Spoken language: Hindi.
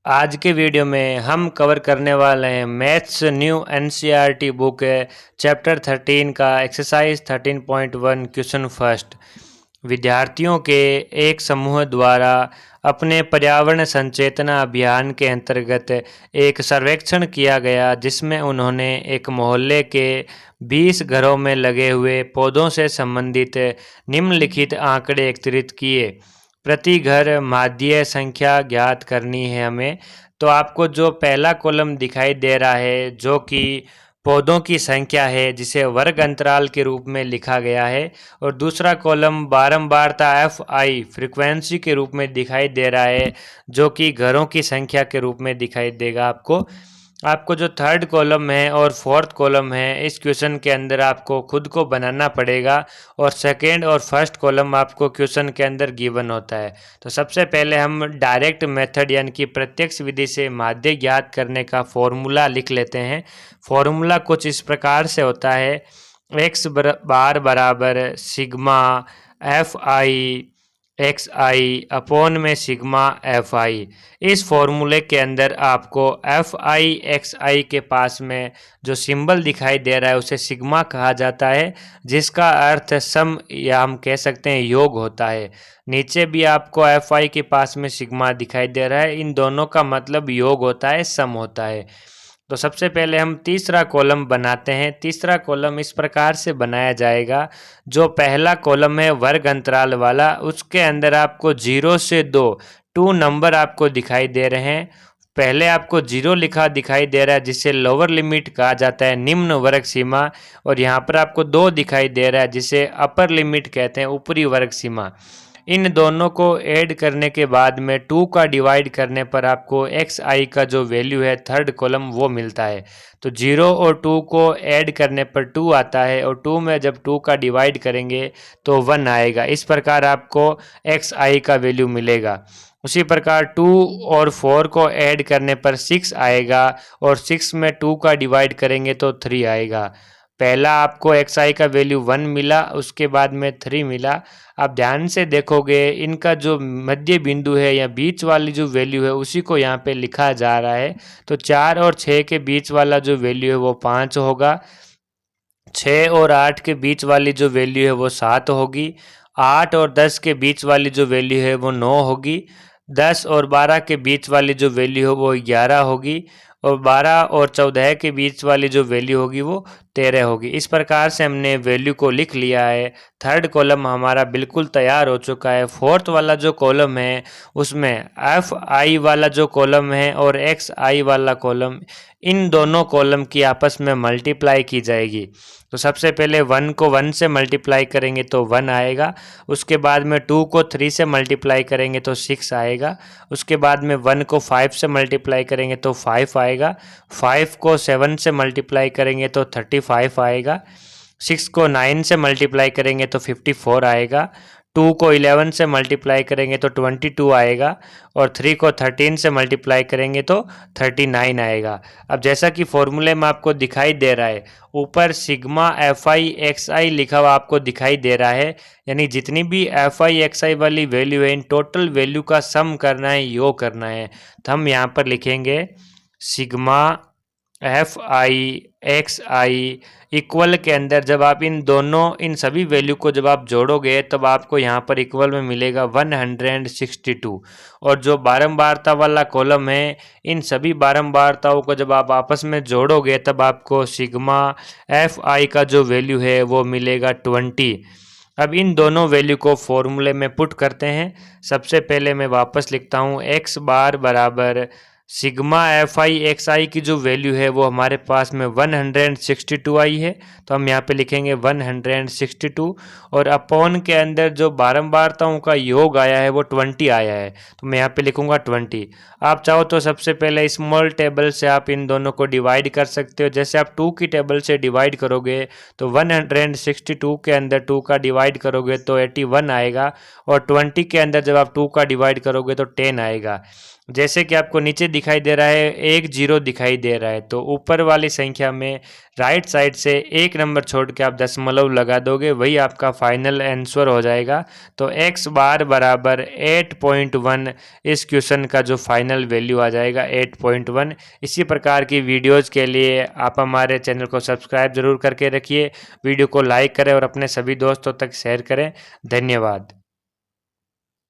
आज के वीडियो में हम कवर करने वाले हैं मैथ्स न्यू एनसीईआरटी बुक है चैप्टर 13 का एक्सरसाइज 13.1 क्वेश्चन फर्स्ट। विद्यार्थियों के एक समूह द्वारा अपने पर्यावरण संचेतना अभियान के अंतर्गत एक सर्वेक्षण किया गया जिसमें उन्होंने एक मोहल्ले के 20 घरों में लगे हुए पौधों से संबंधित निम्नलिखित आंकड़े एकत्रित किए। प्रति घर माध्य संख्या ज्ञात करनी है हमें। तो आपको जो पहला कॉलम दिखाई दे रहा है जो कि पौधों की संख्या है जिसे वर्ग अंतराल के रूप में लिखा गया है, और दूसरा कॉलम बारंबारता FI फ्रीक्वेंसी के रूप में दिखाई दे रहा है जो कि घरों की संख्या के रूप में दिखाई देगा। आपको जो थर्ड कॉलम है और फोर्थ कॉलम है इस क्वेश्चन के अंदर आपको खुद को बनाना पड़ेगा, और सेकेंड और फर्स्ट कॉलम आपको क्वेश्चन के अंदर गिवन होता है। तो सबसे पहले हम डायरेक्ट मेथड यानी कि प्रत्यक्ष विधि से माध्य ज्ञात करने का फॉर्मूला लिख लेते हैं। फॉर्मूला कुछ इस प्रकार से होता है, x बार बराबर सिग्मा FI XI अपॉन में सिग्मा FI। इस फॉर्मूले के अंदर आपको FI XI के पास में जो सिंबल दिखाई दे रहा है उसे सिग्मा कहा जाता है, जिसका अर्थ सम या हम कह सकते हैं योग होता है। नीचे भी आपको FI के पास में सिग्मा दिखाई दे रहा है, इन दोनों का मतलब योग होता है, सम होता है। तो सबसे पहले हम तीसरा कॉलम बनाते हैं। तीसरा कॉलम इस प्रकार से बनाया जाएगा, जो पहला कॉलम है वर्ग अंतराल वाला उसके अंदर आपको 0 से 2 नंबर आपको दिखाई दे रहे हैं। पहले आपको 0 लिखा दिखाई दे रहा है जिसे लोअर लिमिट कहा जाता है, निम्न वर्ग सीमा, और यहाँ पर आपको 2 दिखाई दे रहा है जिसे अपर लिमिट कहते हैं, ऊपरी वर्ग सीमा। इन दोनों को ऐड करने के बाद में 2 का डिवाइड करने पर आपको XI का जो वैल्यू है थर्ड कॉलम वो मिलता है। तो 0 और 2 को ऐड करने पर 2 आता है, और 2 में जब 2 का डिवाइड करेंगे तो 1 आएगा। इस प्रकार आपको XI का वैल्यू मिलेगा। उसी प्रकार 2 और 4 को ऐड करने पर 6 आएगा, और 6 में 2 का डिवाइड करेंगे तो 3 आएगा। पहला आपको XI का वैल्यू 1 मिला, उसके बाद में 3 मिला। आप ध्यान से देखोगे इनका जो मध्य बिंदु है या बीच वाली जो वैल्यू है उसी को यहाँ पे लिखा जा रहा है। तो 4 और 6 के बीच वाला जो वैल्यू है वो 5 होगा, 6 और 8 के बीच वाली जो वैल्यू है वो 7 होगी, 8 और 10 के बीच वाली जो वैल्यू है वो 9 होगी, 10 और 12 के बीच वाली जो वैल्यू है वो 11 होगी, और 12 और 14 के बीच वाली जो वैल्यू होगी वो 13 होगी। इस प्रकार से हमने वैल्यू को लिख लिया है। थर्ड कॉलम हमारा बिल्कुल तैयार हो चुका है। फोर्थ वाला जो कॉलम है उसमें FI वाला जो कॉलम है और XI वाला कॉलम, इन दोनों कॉलम की आपस में मल्टीप्लाई की जाएगी। तो सबसे पहले 1 को 1 से मल्टीप्लाई करेंगे तो 1 आएगा, उसके बाद में 2 को 3 से मल्टीप्लाई करेंगे तो 6 आएगा, उसके बाद में 1 को 5 से मल्टीप्लाई करेंगे तो 5 आएगा, 5 को 7 से मल्टीप्लाई करेंगे तो 35 आएगा, 6 को 9 से मल्टीप्लाई करेंगे तो 54 आएगा, 2 को 11 से मल्टीप्लाई करेंगे तो 22 आएगा, और 3 को 13 से मल्टीप्लाई करेंगे तो 39 आएगा। अब जैसा कि फॉर्मूले में आपको दिखाई दे रहा है, ऊपर सिग्मा FI XI लिखा हुआ आपको दिखाई दे रहा है, यानी जितनी भी FI XI वाली वैल्यू है इन टोटल वैल्यू का सम करना है, योग करना है। तो हम यहाँ पर लिखेंगे सिग्मा FI XI इक्वल के अंदर जब आप इन सभी वैल्यू को जब आप जोड़ोगे तब आपको यहाँ पर इक्वल में मिलेगा 162, और जो बारंबारता वाला कॉलम है इन सभी बारंबारताओं को जब आप आपस में जोड़ोगे तब आपको सिग्मा FI का जो वैल्यू है वो मिलेगा 20। अब इन दोनों वैल्यू को फॉर्मूले में पुट करते हैं। सबसे पहले मैं वापस लिखता हूँ, x बार बराबर सिग्मा FI XI की जो वैल्यू है वो हमारे पास में 162 आई है, तो हम यहाँ पे लिखेंगे 162, और अपॉन के अंदर जो बारंबारताओं का योग आया है वो 20 आया है, तो मैं यहाँ पे लिखूंगा 20। आप चाहो तो सबसे पहले स्मॉल टेबल से आप इन दोनों को डिवाइड कर सकते हो। जैसे आप 2 की टेबल से डिवाइड करोगे तो 162 के अंदर 2 का डिवाइड करोगे तो 81 आएगा, और 20 के अंदर जब आप 2 का डिवाइड करोगे तो 10 आएगा। जैसे कि आपको नीचे दिखाई दे रहा है, एक जीरो दिखाई दे रहा है, तो ऊपर वाली संख्या में राइट साइड से एक नंबर छोड़ के आप दशमलव लगा दोगे, वही आपका फाइनल आंसर हो जाएगा। तो x बार बराबर 8.1 इस क्वेश्चन का जो फाइनल वैल्यू आ जाएगा 8.1। इसी प्रकार की वीडियोज़ के लिए आप हमारे चैनल को सब्सक्राइब जरूर करके रखिए, वीडियो को लाइक करें और अपने सभी दोस्तों तक शेयर करें। धन्यवाद।